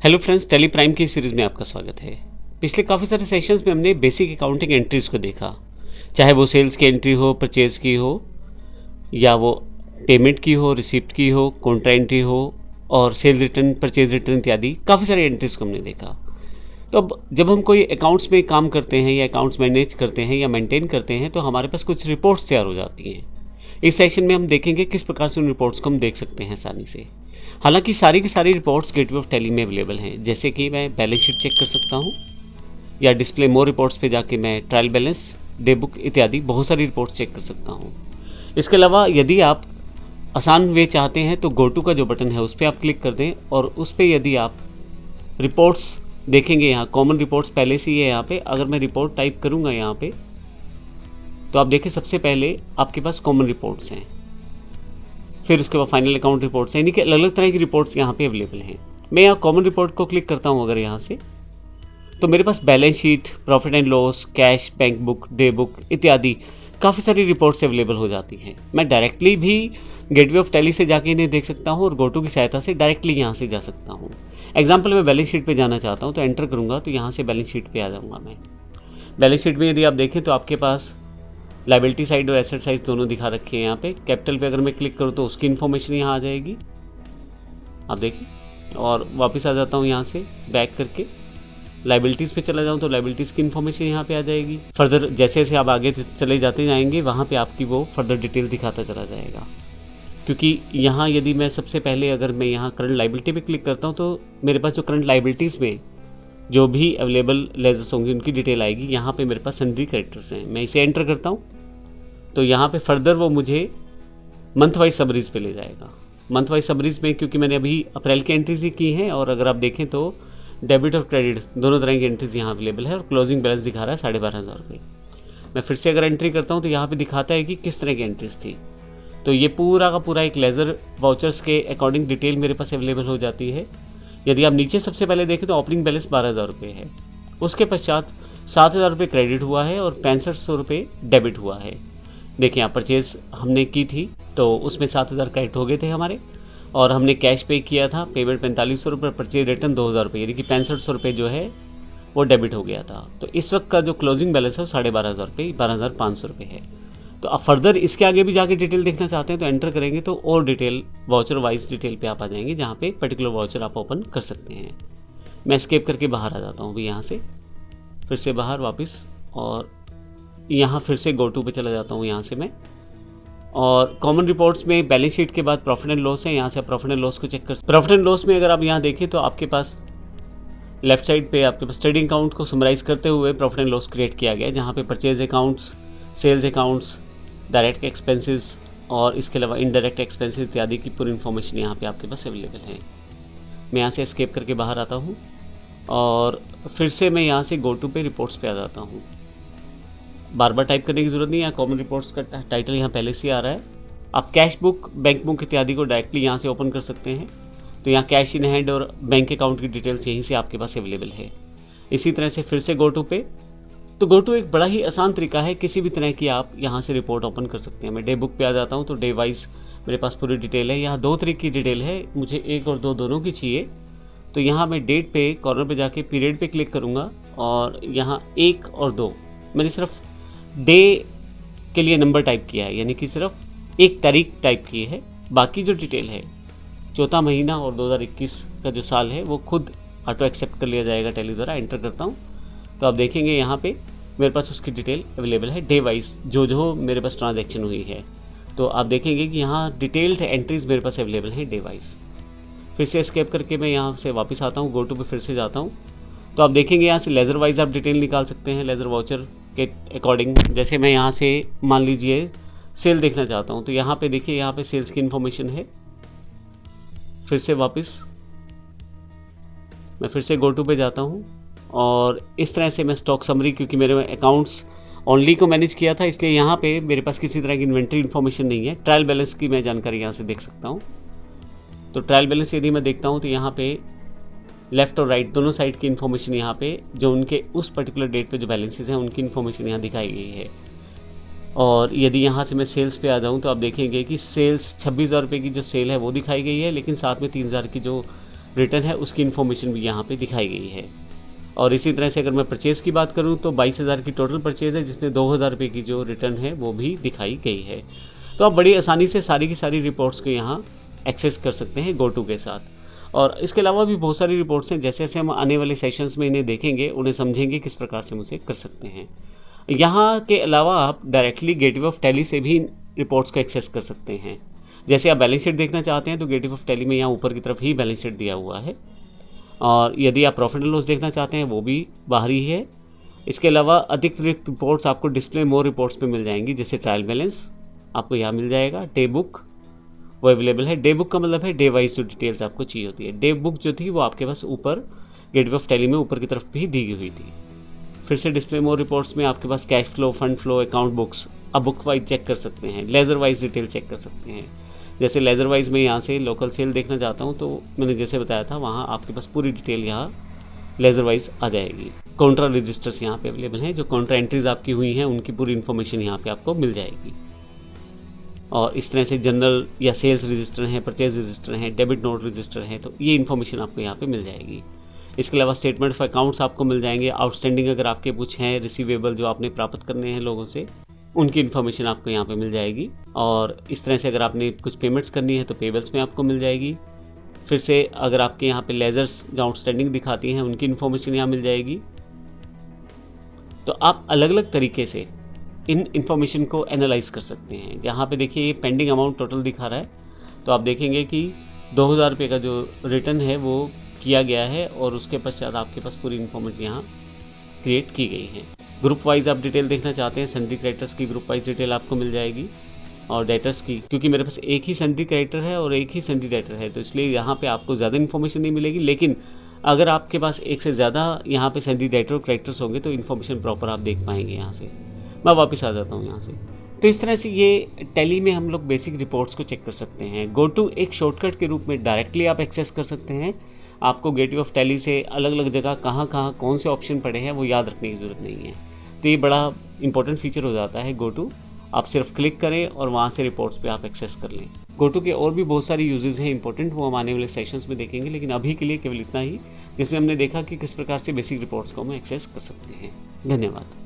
Hello friends, Tally Prime की series में आपका स्वागत है। पिछले काफ़ी सारे सेशंस में हमने बेसिक अकाउंटिंग एंट्रीज़ को देखा, चाहे वो सेल्स की एंट्री हो, परचेज़ की हो, या वो पेमेंट की हो, रिसिप्ट की हो, कॉन्ट्रा एंट्री हो, और सेल रिटर्न, परचेज़ रिटर्न इत्यादि काफ़ी सारे एंट्रीज़ को हमने देखा। तो अब जब हम कोई अकाउंट्स में काम करते हैं या अकाउंट्स मैनेज करते हैं या मेंटेन करते हैं, तो हमारे पास कुछ रिपोर्ट्स तैयार हो जाती हैं। इस सेशन में हम देखेंगे किस प्रकार से उन रिपोर्ट्स को हम देख सकते हैं आसानी से। हालांकि सारी की सारी रिपोर्ट्स गेटवे ऑफ टैली में अवेलेबल हैं, जैसे कि मैं बैलेंस शीट चेक कर सकता हूं, या डिस्प्ले मोर रिपोर्ट्स पे जाके मैं ट्रायल बैलेंस, डे बुक इत्यादि बहुत सारी रिपोर्ट्स चेक कर सकता हूं। इसके अलावा यदि आप आसान वे चाहते हैं तो गो टू का जो बटन है उस पर आप क्लिक कर दें, और उस पर यदि आप रिपोर्ट्स देखेंगे, यहाँ कॉमन रिपोर्ट्स पहले से ही है। यहाँ पे अगर मैं रिपोर्ट टाइप करूँगा यहाँ पे, तो आप देखें सबसे पहले आपके पास कॉमन रिपोर्ट्स हैं, फिर उसके बाद फाइनल अकाउंट रिपोर्ट्स हैं, यानी कि अलग अलग तरह की रिपोर्ट्स यहाँ पे अवेलेबल हैं। मैं यहाँ कॉमन रिपोर्ट को क्लिक करता हूँ अगर यहाँ से, तो मेरे पास balance sheet, profit and loss, cash, bank book, day book इत्यादि काफ़ी सारी रिपोर्ट्स अवेलेबल हो जाती हैं। मैं डायरेक्टली भी गेटवे ऑफ टैली से जाके इन्हें देख सकता हूँ, और गोटू की सहायता से डायरेक्टली यहाँ से जा सकता हूँ। एग्जाम्पल मैं बैलेंस शीट पे जाना चाहता हूँ, तो एंटर करूँगा तो यहाँ से बैलेंस शीट पे आ जाऊँगा मैं। बैलेंस शीट में यदि आप देखें तो आपके पास लाइबिलिटी साइड और एसेट साइड दोनों दिखा रखे हैं। यहाँ पे कैपिटल पे अगर मैं क्लिक करूँ तो उसकी इन्फॉर्मेशन यहाँ आ जाएगी, आप देखिए। और वापस आ जाता हूँ यहाँ से बैक करके, लाइबिलिटीज़ पे चला जाऊँ तो लाइबिलिटीज़ की इन्फॉर्मेशन यहाँ पे आ जाएगी। फर्दर जैसे जैसे आप आगे चले जाते जाएंगे, वहाँ पे आपकी वो फर्दर डिटेल दिखाता चला जाएगा। क्योंकि यहाँ यदि मैं सबसे पहले अगर मैं यहाँ करंट लाइबिलिटी पे क्लिक करता हूँ, तो मेरे पास जो करंट लाइबिलिटीज़ में जो भी अवेलेबल लेजर्स होंगी उनकी डिटेल आएगी। यहाँ पे मेरे पास सन्ड्री क्रेडिटर्स हैं, मैं इसे एंटर करता हूँ तो यहाँ पे फर्दर वो मुझे मंथ वाइज समरीज पे ले जाएगा। मंथ वाइज समरीज में क्योंकि मैंने अभी अप्रैल की एंट्रीज ही की हैं, और अगर आप देखें तो डेबिट और क्रेडिट दोनों तरह की एंट्रीज यहाँ अवेलेबल है, और क्लोजिंग बैलेंस दिखा रहा है 12,500 रुपये। मैं फिर से अगर एंट्री करता हूँ तो यहाँ पर दिखाता है कि किस तरह की एंट्रीज थी। तो ये पूरा का पूरा एक लेज़र वाउचर्स के अकॉर्डिंग डिटेल मेरे पास अवेलेबल हो जाती है। यदि आप नीचे सबसे पहले देखें तो ओपनिंग बैलेंस 12,000 रुपये है, उसके पश्चात 7,000 रुपये क्रेडिट हुआ है और 6500 रुपये डेबिट हुआ है। देखिए यहाँ परचेज़ हमने की थी तो उसमें 7,000 क्रेडिट हो गए थे हमारे, और हमने कैश पे किया था, पेमेंट 4500 रुपये, परचेज रिटर्न 2,000 रुपये, यानी कि 6500 रुपये जो है वो डेबिट हो गया था। तो इस वक्त का जो क्लोजिंग बैलेंस है वो 12,500 रुपये, 12,500 रुपये है। तो आप फर्दर इसके आगे भी जाके डिटेल देखना चाहते हैं तो एंटर करेंगे तो और डिटेल वाउचर वाइज डिटेल पे आप आ जाएंगे, जहाँ पे पर्टिकुलर वाउचर आप ओपन कर सकते हैं। मैं एस्केप करके बाहर आ जाता हूँ भी यहाँ से, फिर से बाहर वापस, और यहाँ फिर से गो टू पे चला जाता हूँ यहाँ से मैं। और कॉमन रिपोर्ट्स में बैलेंस शीट के बाद प्रॉफिट एंड लॉस है, यहाँ से प्रॉफिट एंड लॉस को चेक कर। प्रॉफिट एंड लॉस में अगर आप यहाँ देखें तो आपके पास लेफ्ट साइड पे आपके पास ट्रेडिंग अकाउंट को समराइज करते हुए प्रॉफिट एंड लॉस क्रिएट किया गया है, जहाँ पे purchase accounts, sales accounts, direct expenses और इसके अलावा इनडायरेक्ट एक्सपेंसेस इत्यादि की पूरी इन्फॉर्मेशन यहाँ पे आपके पास अवेलेबल है। मैं यहाँ से एस्केप करके बाहर आता हूँ, और फिर से मैं यहाँ से गो टू पे रिपोर्ट्स पे आ जाता हूँ। बार बार टाइप करने की ज़रूरत नहीं है, कॉमन रिपोर्ट्स का टाइटल यहाँ पहले से आ रहा है। आप कैश बुक, बैंक बुक इत्यादि को डायरेक्टली यहाँ से ओपन कर सकते हैं। तो यहाँ कैश इन हैंड और बैंक अकाउंट की डिटेल्स यहीं से आपके पास अवेलेबल है। इसी तरह से फिर से गो टू पे, तो गो टू एक बड़ा ही आसान तरीका है, किसी भी तरह की आप यहाँ से रिपोर्ट ओपन कर सकते हैं। मैं डे बुक पे आ जाता हूँ तो डे वाइज मेरे पास पूरी डिटेल है। यहाँ 2 तरीके की डिटेल है, मुझे 1 और 2 दोनों की चाहिए। तो यहाँ मैं डेट पे कॉर्नर पे जाके पीरियड पे क्लिक करूँगा, और यहाँ 1 और 2 मैंने सिर्फ डे के लिए नंबर टाइप किया है, यानी कि सिर्फ 1 तारीख टाइप की है। बाकी जो डिटेल है 4था महीना और 2021 का जो साल है वो खुद ऑटो एक्सेप्ट कर लिया जाएगा टैली द्वारा। एंटर करता हूँ तो आप देखेंगे यहाँ पे मेरे पास उसकी डिटेल अवेलेबल है डे वाइज, जो मेरे पास ट्रांजैक्शन हुई है। तो आप देखेंगे कि यहाँ डिटेल्ड एंट्रीज मेरे पास अवेलेबल हैं डे वाइज। फिर से एस्केप करके मैं यहाँ से वापस आता हूँ, गो टू पे फिर से जाता हूँ, तो आप देखेंगे यहाँ से लेज़र वाइज आप डिटेल निकाल सकते हैं, लेज़र वाउचर के अकॉर्डिंग। जैसे मैं यहाँ से मान लीजिए सेल देखना चाहता हूँ, तो यहाँ पे देखिए, यहाँ पे सेल्स की इन्फॉर्मेशन है। फिर से वापस मैं फिर से गो टू पे जाता हूँ, और इस तरह से मैं स्टॉक समरी, क्योंकि मेरे अकाउंट्स ओनली को मैनेज किया था इसलिए यहाँ पे मेरे पास किसी तरह की इन्वेंट्री इन्फॉर्मेशन नहीं है। ट्रायल बैलेंस की मैं जानकारी यहाँ से देख सकता हूँ। तो ट्रायल बैलेंस यदि मैं देखता हूँ तो यहाँ पे लेफ़्ट और राइट दोनों साइड की इन्फॉर्मेशन यहाँ पे जो उनके उस पर्टिकुलर डेट पे जो बैलेंसेस हैं उनकी इन्फॉर्मेशन यहाँ दिखाई गई है। और यदि यहाँ से मैं सेल्स पे आ जाऊँ तो आप देखेंगे कि सेल्स 26,000 रुपये की जो सेल है वो दिखाई गई है, लेकिन साथ में 3,000 की जो रिटर्न है उसकी इन्फॉर्मेशन भी यहाँ पे दिखाई गई है। और इसी तरह से अगर मैं परचेज़ की बात करूँ तो 22,000 की टोटल परचेज़ है, जिसमें 2,000 रुपये की जो रिटर्न है वो भी दिखाई गई है। तो आप बड़ी आसानी से सारी की सारी रिपोर्ट्स को यहाँ एक्सेस कर सकते हैं GoTo के साथ। और इसके अलावा भी बहुत सारी रिपोर्ट्स हैं, जैसे जैसे हम आने वाले सेशंस में इन्हें देखेंगे, उन्हें समझेंगे किस प्रकार से हम उसे कर सकते हैं। यहाँ के अलावा आप डायरेक्टली गेटवे ऑफ टैली से भी रिपोर्ट्स को एक्सेस कर सकते हैं। जैसे आप बैलेंस शीट देखना चाहते हैं तो गेटवे ऑफ टैली में यहाँ ऊपर की तरफ ही बैलेंस शीट दिया हुआ है, और यदि आप प्रॉफिट एंड लॉस देखना चाहते हैं वो भी बाहर ही है। इसके अलावा अतिरिक्त रिपोर्ट्स आपको डिस्प्ले मोर रिपोर्ट्स पे मिल जाएंगी, जैसे ट्रायल बैलेंस आपको यहाँ मिल जाएगा। डे बुक वो अवेलेबल है। डे बुक का मतलब है डे वाइज जो डिटेल्स आपको चाहिए होती है। डे बुक जो थी वो आपके पास ऊपर गेटवे ऑफ टैली में ऊपर की तरफ भी दी हुई थी। फिर से डिस्प्ले मोर रिपोर्ट्स में आपके पास cash flow, fund flow, account books आप बुक वाइज चेक कर सकते हैं, लेजर वाइज डिटेल चेक कर सकते हैं। जैसे लेजर वाइज में यहाँ से लोकल सेल देखना चाहता हूँ तो मैंने जैसे बताया था वहाँ आपके पास पूरी डिटेल यहाँ लेजर वाइज आ जाएगी। काउंटर रजिस्टर्स यहाँ पे अवेलेबल हैं, जो काउंटर एंट्रीज आपकी हुई हैं उनकी पूरी इन्फॉर्मेशन यहाँ पे आपको मिल जाएगी। और इस तरह से जनरल या सेल्स रजिस्टर हैं, परचेज रजिस्टर हैं, डेबिट नोट रजिस्टर हैं, तो ये इन्फॉर्मेशन आपको यहाँ पे मिल जाएगी। इसके अलावा स्टेटमेंट ऑफ अकाउंट्स आपको मिल जाएंगे। आउटस्टैंडिंग अगर आपके कुछ हैं रिसीवेबल जो आपने प्राप्त करने हैं लोगों से, उनकी इन्फॉर्मेशन आपको यहाँ पे मिल जाएगी। और इस तरह से अगर आपने कुछ पेमेंट्स करनी है तो पेबल्स में आपको मिल जाएगी। फिर से अगर आपके यहाँ पे लेजर्स जो आउटस्टैंडिंग दिखाती हैं उनकी इन्फॉर्मेशन यहाँ मिल जाएगी। तो आप अलग अलग तरीके से इन इन्फॉर्मेशन को एनालाइज कर सकते हैं। यहाँ पे देखिए ये पेंडिंग अमाउंट टोटल दिखा रहा है, तो आप देखेंगे कि 2,000 रुपये का जो रिटर्न है वो किया गया है, और उसके पश्चात आपके पास पूरी इन्फॉर्मेशन यहाँ क्रिएट की गई है। ग्रुप वाइज आप डिटेल देखना चाहते हैं, सन्ड्री क्रेडिटर्स की ग्रुप वाइज डिटेल आपको मिल जाएगी, और डेटर्स की, क्योंकि मेरे पास एक ही सन्ड्री क्रेडिटर है और एक ही सन्ड्री डेटर है, तो इसलिए यहाँ पे आपको ज़्यादा इन्फॉर्मेशन नहीं मिलेगी। लेकिन अगर आपके पास एक से ज़्यादा यहाँ पे सन्ड्री डेटर और क्रेडिटर्स होंगे तो इन्फॉर्मेशन प्रॉपर आप देख पाएंगे। यहाँ से मैं वापस आ जाता हूँ यहाँ से। तो इस तरह से ये टैली में हम लोग बेसिक रिपोर्ट्स को चेक कर सकते हैं। GoTo एक शॉर्टकट के रूप में डायरेक्टली आप एक्सेस कर सकते हैं। आपको गेटवे ऑफ टैली से अलग अलग जगह कहाँ कहाँ कौन से ऑप्शन पड़े हैं वो याद रखने की ज़रूरत नहीं है। तो ये बड़ा इंपॉर्टेंट फीचर हो जाता है GoTo। आप सिर्फ क्लिक करें और वहाँ से रिपोर्ट्स पे आप एक्सेस कर लें। GoTo के और भी बहुत सारी यूजेस हैं इंपॉर्टेंट, वो हम आने वाले सेशंस में देखेंगे, लेकिन अभी के लिए केवल इतना ही जिसमें हमने देखा कि किस प्रकार से बेसिक रिपोर्ट्स को हम एक्सेस कर सकते हैं। धन्यवाद।